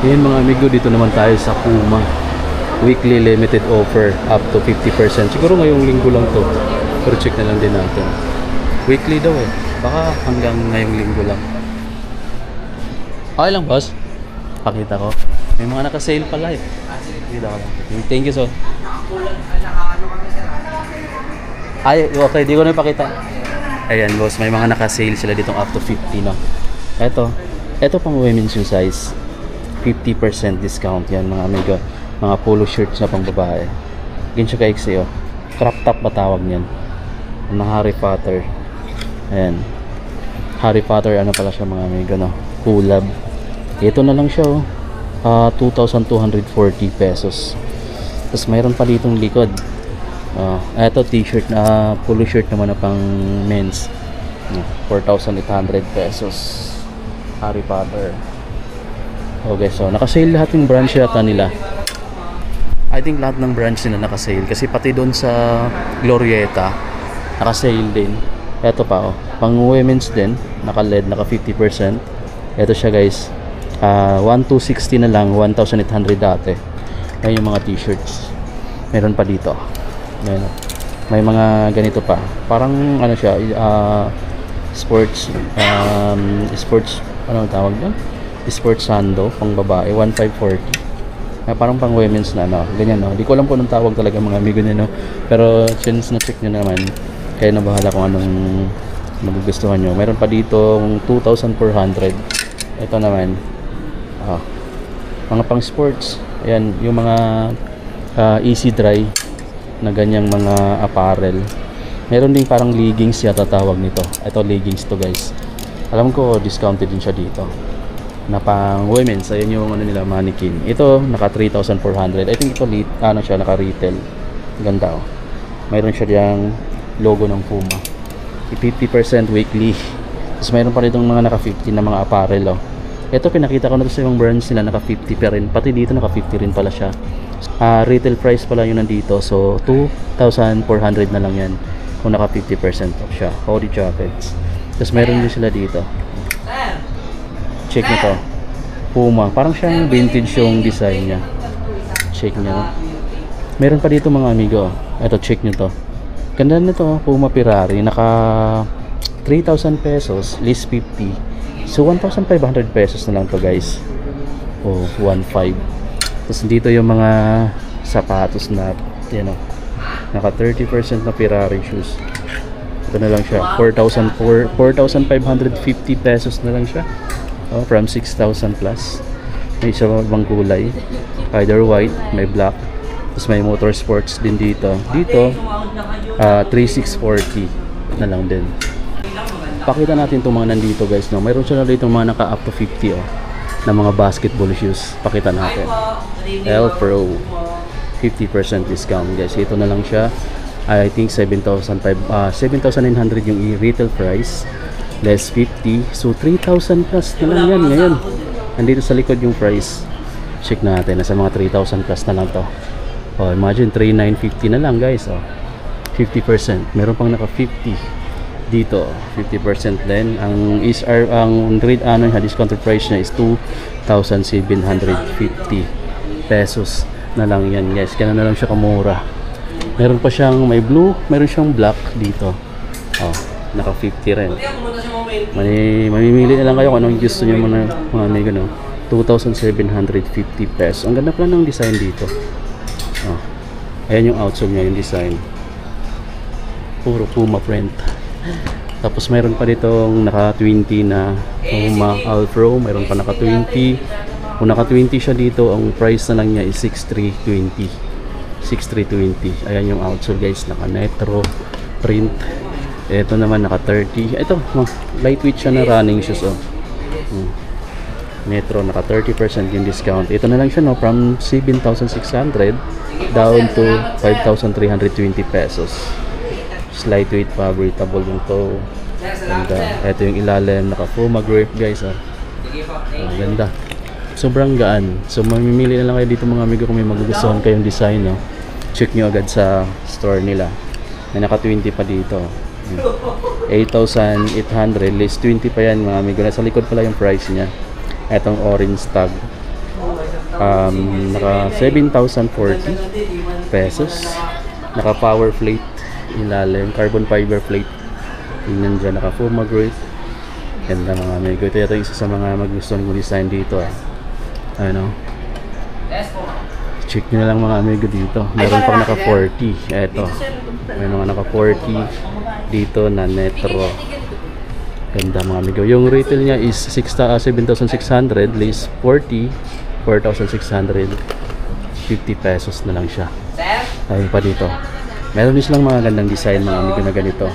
Yan mga amigo, dito naman tayo sa Puma. Weekly limited offer up to 50%. Siguro ngayong linggo lang to. Pero check na lang din natin. Weekly daw eh. Baka hanggang ngayong linggo lang. Okay lang boss. Pakita ko. May mga naka-sale pala eh. Pakita ko lang. Thank you so. Ay, okay. Di ko na ipakita. Ayan boss. May mga naka-sale sila ditong up to 50 no. Ito pang women's yung size. 50% discount yan mga amigo. Mga polo shirts na pang babae. Ganyan siya ka-XC oh. Crop top ba tawag niyan? Ng Harry Potter. Ayan. Harry Potter ano pala siya mga amigo no. Kulab. Ito na lang siya oh. 2,240 pesos. Tapos mayroon pa ditong likod. Ito t-shirt na polo shirt naman na pang men's. 4,800 pesos. Harry Potter. Okay, so naka-sale lahat ng branch yata nila. I think lahat ng branch nila naka-sale kasi pati doon sa Glorieta naka-sale din. Ito pa oh, pang women's din, naka-LED, naka 50%. Ito siya guys. 1,260 na lang, 1,800 dati. Ayan yung mga t-shirts. Meron pa dito. Ayan. May mga ganito pa. Parang ano siya, sports ano tawag doon? Sports sando pang babae 1,540. Parang pang women's na no. Ganyan no. Di ko alam kung anong tawag talaga mga amigo niyo no. Pero since na check niyo naman, kaya na bahala kung anong magugustuhan niyo. Meron pa dito 2,400. Ito naman mga pang sports. Ayan, yung mga easy dry na ganyang mga apparel. Meron din parang leggings yata tawag nito. Ito leggings to guys. Alam ko discounted din siya dito. Na pang women's, ayun yung ano nila mannequin. Ito naka 3,400. I think ito ano siya naka retail. Ganda oh. Mayroon siya diyang logo ng Puma. 50% weekly. Tapos mayroon pa rin mga naka 50 na mga apparel oh. Ito pinakita ko na sa ibang brands nila naka 50 pa rin. Pati dito naka 50 rin pala siya. Retail price pala yun nandito. So 2,400 na lang yan kung naka 50% off siya. Hoodie jackets. Tapos mayroon din sila dito. Check nyo to. Puma. Parang siyang vintage yung design niya. Check nyo. Meron pa dito mga amigo. Ito check nyo to. Ganda nito. Puma Ferrari. Naka 3,000 pesos. List 50. So 1,500 pesos na lang to guys. 1,500. Tapos dito yung mga sapatos na you know, naka 30% na Ferrari shoes. Ito na lang siya. 4,550 pesos na lang siya. From 6,000 plus. May isa bang kulay, either white, may black, tapos may motorsports din dito. Dito 3,640 na lang din. Pakita natin itong mga nandito guys no? Mayroon siya na dito mga naka up to 50 na mga basketball shoes. Pakita natin. L Pro 50% discount guys. Ito na lang siya. I think 7,900 yung retail price. Less 50. So 3,000 plus na lang yan ngayon. Nandito sa likod yung price. Check natin. Nasa mga 3,000 plus na lang to. Imagine 3,950 na lang guys. 50%. Meron pang naka 50 dito. 50% din. Ang discounted price niya is 2,750 pesos na lang yan guys. Kaya na lang siya kamura. Meron pa siyang may blue. Meron siyang black dito. Naka 50 rin. Mamimili na lang kayo kung anong gusto nyo mga amigo no? 2,750 pesos. Ang ganda pala ng design dito. Ayan yung outsole nya yung design. Puro Puma print. Tapos mayroon pa ditong naka 20 na Puma Alpro. Mayroon pa naka 20. Kung naka 20 siya dito, ang price na lang niya is 6,320. 6,320. Ayan yung outsole guys. Naka Netro print. Ito naman naka 30. Ito, lightweight siya na running shoes Metro naka 30% yung discount. Ito na lang siya no, from 7,600 down to 5,320 pesos. Lightweight pa, breathable yung toe. Ganda. Ito yung ilalim, naka Puma grip guys ganda. Sobrang gaan. So mamimili na lang kayo dito mga amigo kung may magugustuhan kayong design no. Check nyo agad sa store nila. May naka 20 pa dito. 8,800 list 20 pa yan mga amigo. Nasa likod pala yung price niya. Etong orange tag Naka 7,040 pesos. Naka power plate ilalim, carbon fiber plate. Tingnan dyan, naka Puma grade. Ganda mga amigo. Ito yata isa sa mga magustuhan ko design dito. Ano? Check nyo na lang mga amigo dito. Meron pang naka 40. Eto. Meron nga naka 40 dito na Netro. Ganda mga amigo. Yung retail niya is 7,600 less 40, 4,650 pesos na lang siya. Ayun pa dito. Meron din silang mga gandang design mga amigo na ganito.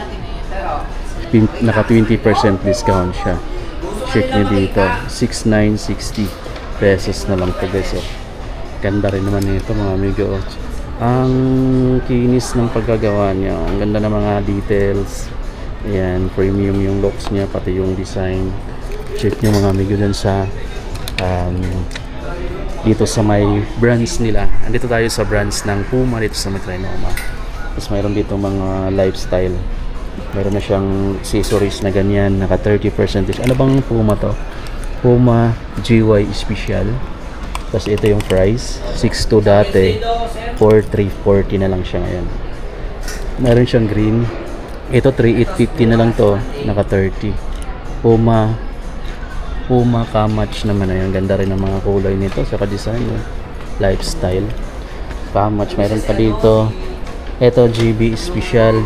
Naka 20% discount siya. Check nyo dito. 6,960 pesos na lang po guys. Ganda rin naman nito mga amigo. Ang kinis ng paggagawa niya. Ang ganda ng mga details. Ayan, premium yung looks niya, pati yung design. Check nyo mga amigo dun sa dito sa may brands nila. Andito tayo sa brands ng Puma dito sa Trinoma. Tapos mayroon dito mga lifestyle. Meron na siyang accessories na ganyan, naka 30%. Ano bang Puma to? Puma GY Special. Tapos ito yung price, 6,200 dati, 4,340 na lang siya ngayon. Meron siyang green. Ito 3,850 na lang to, naka 30. Puma Ka-match naman na yun. Ganda rin ang mga kulay nito, saka design, lifestyle. Ka-match, meron pa dito. Ito GB Special.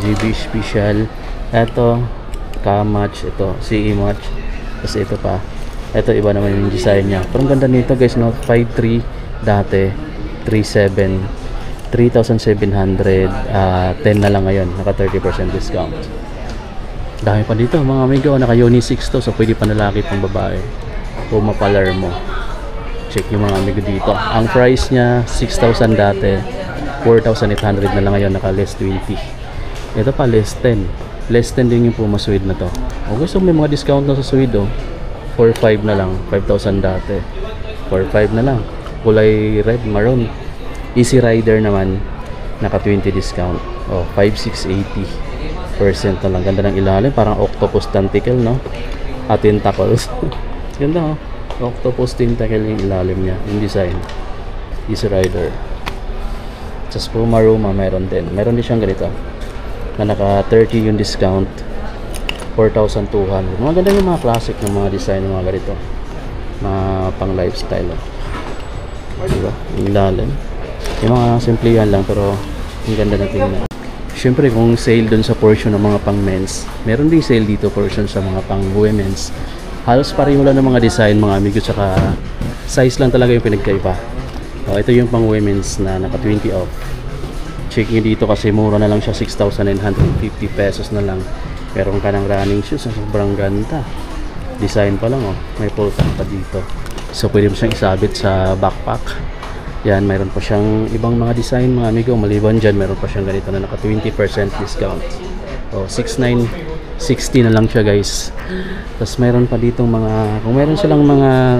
Ito Ka-match, ito CE match. Tapos ito pa. Ito iba naman yung design niya. Pero ang ganda nito guys, no? 5,300 dati, 3,700, 10 na lang ngayon, naka 30% discount. Dami pa dito mga amigo, naka unisex to, so pwede pa lalaki pang babae. Puma Palermo. Check yung mga amigo dito. Ang price niya 6,000 dati, 4,800 na lang ngayon, naka less 20. Ito pa less 10. Less 10 din yung Puma Suede na to. Okay, so may mga discount na sa Suede 4,500 na lang, 5,000 dati, 4,500 na lang. Kulay red, maroon. Easy Rider naman, naka 20 discount. 5,680% na lang. Ganda ng ilalim, parang octopus tentacle, no? At tentacles. Ganda, octopus tentacle yung ilalim niya, yung design. Easy Rider. Sa Puma Roma meron din. Meron din siyang ganito na naka 30 yung discount, 4,200. Mga ganda yung mga classic ng mga design ng mga ganito, mga pang lifestyle. Diba? Yung ilalim, yung mga simplihan lang pero ang ganda na tingnan. Syempre kung sale dun sa portion ng mga pang men's, meron din sale dito portion sa mga pang women's. Halos pareho lang ng mga design mga amigo, tsaka size lang talaga yung pinagkaiba. Ito yung pang women's na naka 20 off. Check nyo dito kasi mura na lang siya, 6,950 pesos na lang. Meron ka ng running shoes na sobrang ganda. Design pa lang, may pull tab pa dito. So pwede mo siyang isabit sa backpack. Yan, mayroon pa siyang ibang mga design mga amigo. Maliban dyan, meron pa siyang ganito na naka 20% discount. 6,960 na lang siya guys. Tapos meron pa dito mga, kung meron silang mga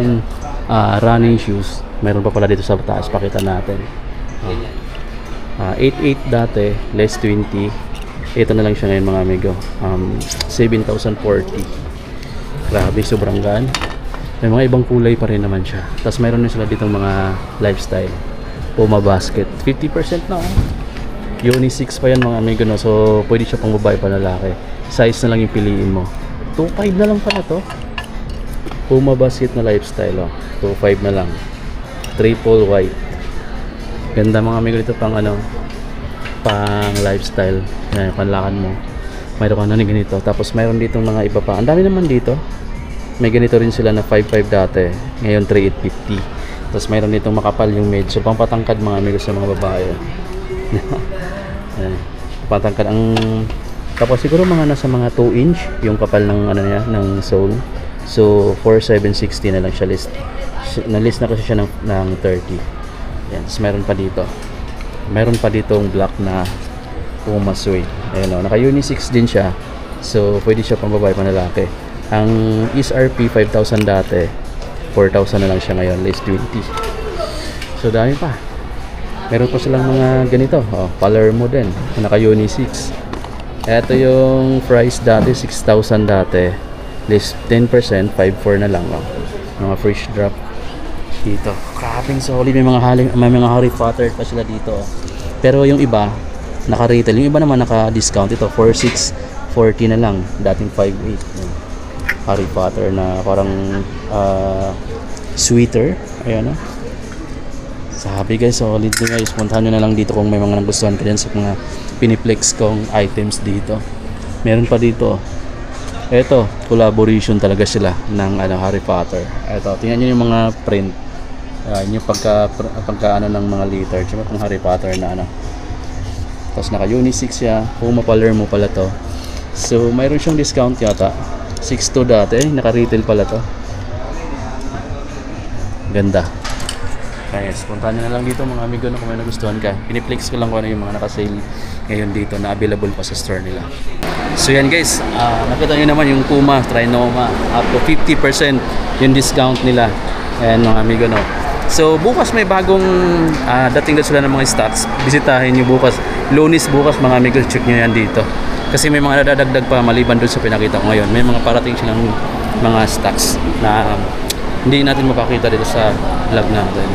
running shoes, meron pa pala dito sa taas, pakita natin. 8,800 dati, less 20. Ito na lang siya ngayon mga amigo, 7,040. Grabe, sobrang gaan. May mga ibang kulay pa rin naman siya. Tapos mayroon din sila ditong mga lifestyle. Puma basket, 50% na. Unisex pa yan mga amigo, no? So pwede siya pang babae pa lalaki. Size na lang yung piliin mo. 2,500 na lang pala to. Puma basket na lifestyle, 2,500 na lang. Triple white. Ganda mga amigo dito, pang pang lifestyle. Yan, panlakan mo. Mayroon ka na ni ganito. Tapos mayroon dito mga iba pa. Ang dami naman dito. May ganito rin sila na 5,500 dati. Ngayon 3,850. Tapos mayroon ditong makapal yung medyo pang patangkad mga amigo sa mga babae. Patangkad ang, tapos siguro mga nasa mga 2 inch yung kapal ng niya, ng sole. So 4,760 na lang siya list. Na-list na kasi siya ng 30. Yan, so meron pa dito. Meron pa ditong black na Puma Suede. Ayun, naka unisex din siya. So pwede siya pang babae, pang lalaki. Ang SRP 5,000 dati, 4,000 na lang siya ngayon, less 20. So dami pa. Meron pa silang mga ganito, Palermo din, naka unisex. Ito yung price dati, 6,000 dati, less 10%, 5,400 na lang. Mga fresh drop. Dito. Grabing solid. May mga Harry Potter pa sila dito. Pero yung iba, naka-retail. Yung iba naman naka-discount. Ito, 4,640 na lang. Dating 5,800. Harry Potter na parang sweater. Ayan o. Sabi guys, solid din guys. Puntahan nyo na lang dito kung may mga nagustuhan ka dyan sa mga piniplex kong items dito. Meron pa dito. Ito, collaboration talaga sila ng Harry Potter. Ito, tingnan nyo yung mga print. Yung pagka ano ng mga liter. Tsaka itong Harry Potter na ano. Tapos naka unisex siya. Puma Palermo pala to. So, mayroon siyang discount yata. 6,200 dati. Naka-retail pala to. Ganda. Guys, puntahan nyo na lang dito mga amigo na kung may nagustuhan ka. Piniplex ko lang kung ano yung mga naka-sale ngayon dito na available pa sa store nila. So yan guys, nakita nyo naman yung Puma Trinoma. Up to 50% yung discount nila. Ayan mga amigo no. So bukas may bagong dating na sila ng mga stocks. Bisitahin nyo bukas. Lunes bukas mga amigo, check nyo yan dito. Kasi may mga nadadagdag pa maliban doon sa pinakita ko ngayon. May mga parating silang mga stocks na hindi natin mapakita dito sa vlog natin.